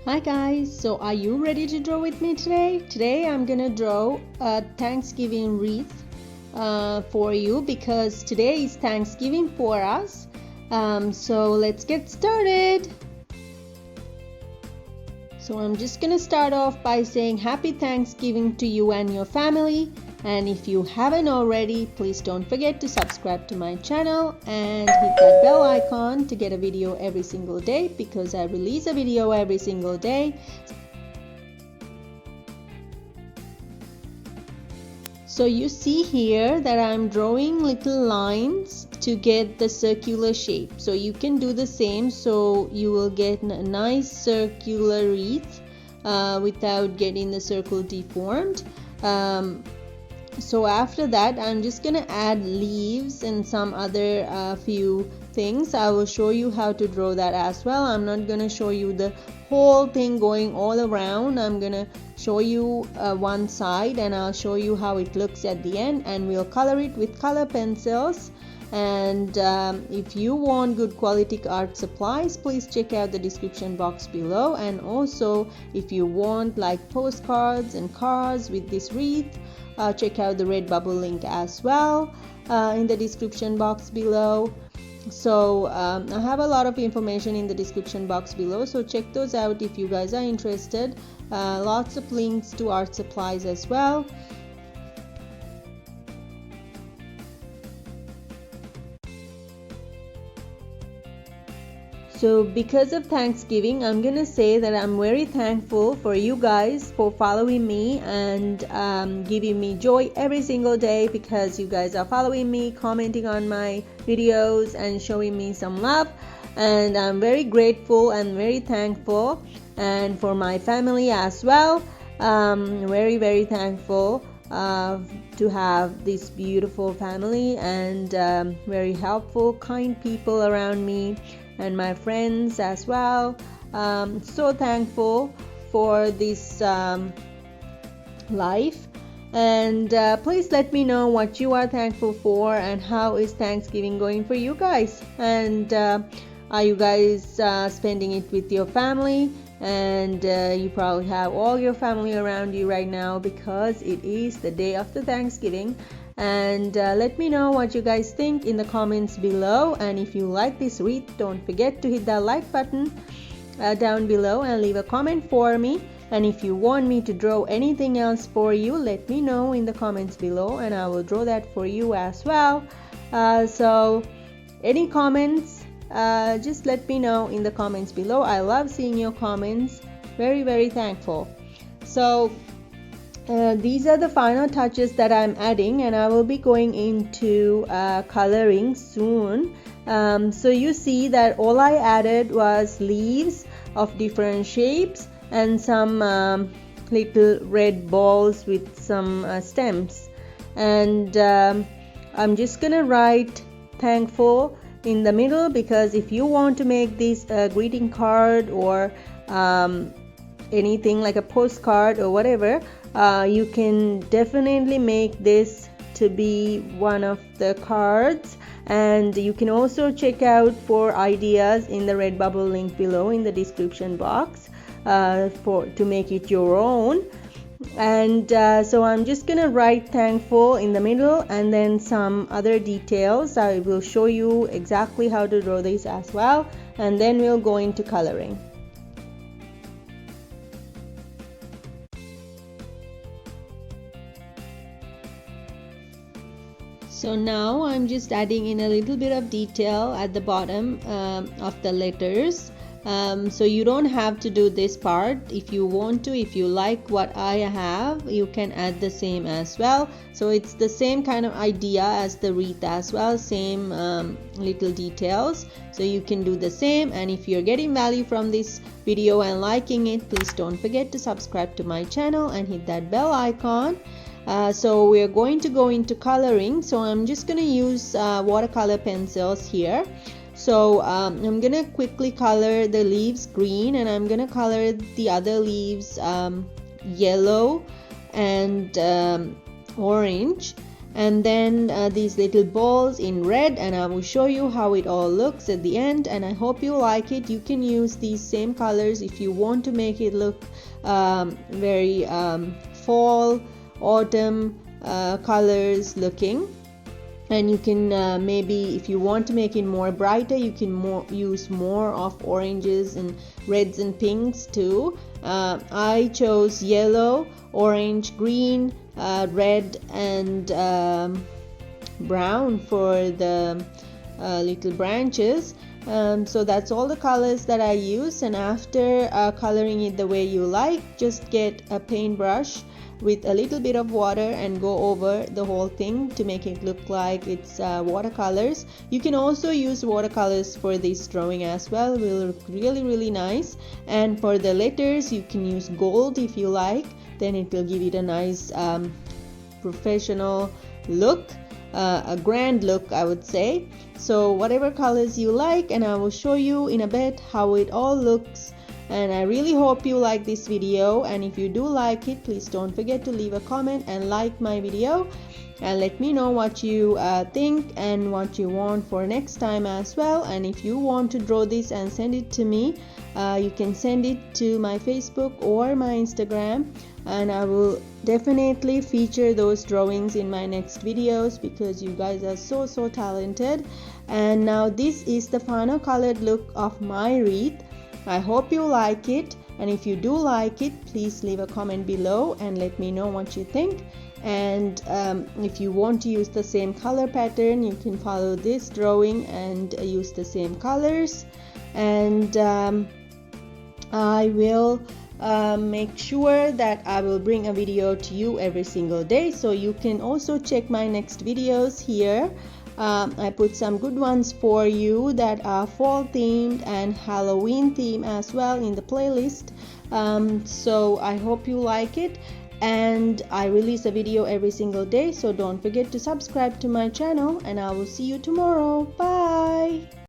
Hi guys, so are you ready to draw with me today? Today I'm gonna draw a Thanksgiving wreath for you because today is Thanksgiving for us. So let's get started. So I'm just gonna start off by saying happy Thanksgiving to you and your family. And if you haven't already, please don't forget to subscribe to my channel and hit that bell icon to get a video every single day because I release a video every single day. So you see here that I'm drawing little lines to get the circular shape. So you can do the same so you will get a nice circular wreath without getting the circle deformed. So after that I'm just gonna add leaves and some other few things. I will show you how to draw that as well. I'm not gonna show you the whole thing going all around. I'm gonna show you one side and I'll show you how it looks at the end, and we'll color it with color pencils. And if you want good quality art supplies, please check out the description box below. And also if you want like postcards and cards with this wreath, check out the Redbubble link as well in the description box below. So I have a lot of information in the description box below, so check those out if you guys are interested. Lots of links to art supplies as well. So because of Thanksgiving, I'm gonna say that I'm very thankful for you guys for following me and giving me joy every single day, because you guys are following me, commenting on my videos and showing me some love, and I'm very grateful and very thankful. And for my family as well, very thankful to have this beautiful family and very helpful, kind people around me, and my friends as well. So thankful for this life. And please let me know what you are thankful for and how is Thanksgiving going for you guys. And are you guys spending it with your family? And you probably have all your family around you right now because it is the day after Thanksgiving. And let me know what you guys think in the comments below. And if you like this wreath, don't forget to hit that like button down below and leave a comment for me. And if you want me to draw anything else for you, let me know in the comments below and I will draw that for you as well. So any comments, just let me know in the comments below. I love seeing your comments. Very thankful. So these are the final touches that I'm adding, and I will be going into coloring soon. So you see that all I added was leaves of different shapes and some little red balls with some stems. And I'm just gonna write thankful in the middle, because if you want to make this a greeting card or anything like a postcard or whatever, you can definitely make this to be one of the cards. And you can also check out for ideas in the Redbubble link below in the description box to make it your own. And so I'm just gonna write thankful in the middle and then some other details. I will show you exactly how to draw this as well, and then we'll go into coloring. So now I'm just adding in a little bit of detail at the bottom of the letters. So you don't have to do this part. If you want to, if you like what I have, you can add the same as well. So it's the same kind of idea as the wreath as well, same little details. So you can do the same. And if you're getting value from this video and liking it, please don't forget to subscribe to my channel and hit that bell icon. So we're going to go into coloring. So I'm just going to use watercolor pencils here. So I'm gonna quickly color the leaves green, and I'm gonna color the other leaves yellow and orange. and then these little balls in red, and I will show you how it all looks at the end, and I hope you like it. You can use these same colors if you want to make it look very fall, autumn colors looking. And you can maybe, if you want to make it more brighter, you can use more of oranges and reds and pinks too. I chose yellow, orange, green, red and brown for the little branches. So that's all the colors that I use, and after coloring it the way you like, just get a paintbrush with a little bit of water and go over the whole thing to make it look like it's watercolors. You can also use watercolors for this drawing as well. It will look really nice. And for the letters, you can use gold if you like, then it will give it a nice professional look, a grand look, I would say. So whatever colors you like, and I will show you in a bit how it all looks. And I really hope you like this video, and if you do like it, please don't forget to leave a comment and like my video, and let me know what you think and what you want for next time as well. And if you want to draw this and send it to me, you can send it to my Facebook or my Instagram, and I will definitely feature those drawings in my next videos because you guys are so talented. And now this is the final colored look of my wreath. I hope you like it, and if you do like it, please leave a comment below and let me know what you think. And if you want to use the same color pattern, you can follow this drawing and use the same colors. And I will make sure that I will bring a video to you every single day, so you can also check my next videos here. I put some good ones for you that are fall themed and Halloween themed as well in the playlist. So I hope you like it, and I release a video every single day, so don't forget to subscribe to my channel, and I will see you tomorrow. Bye.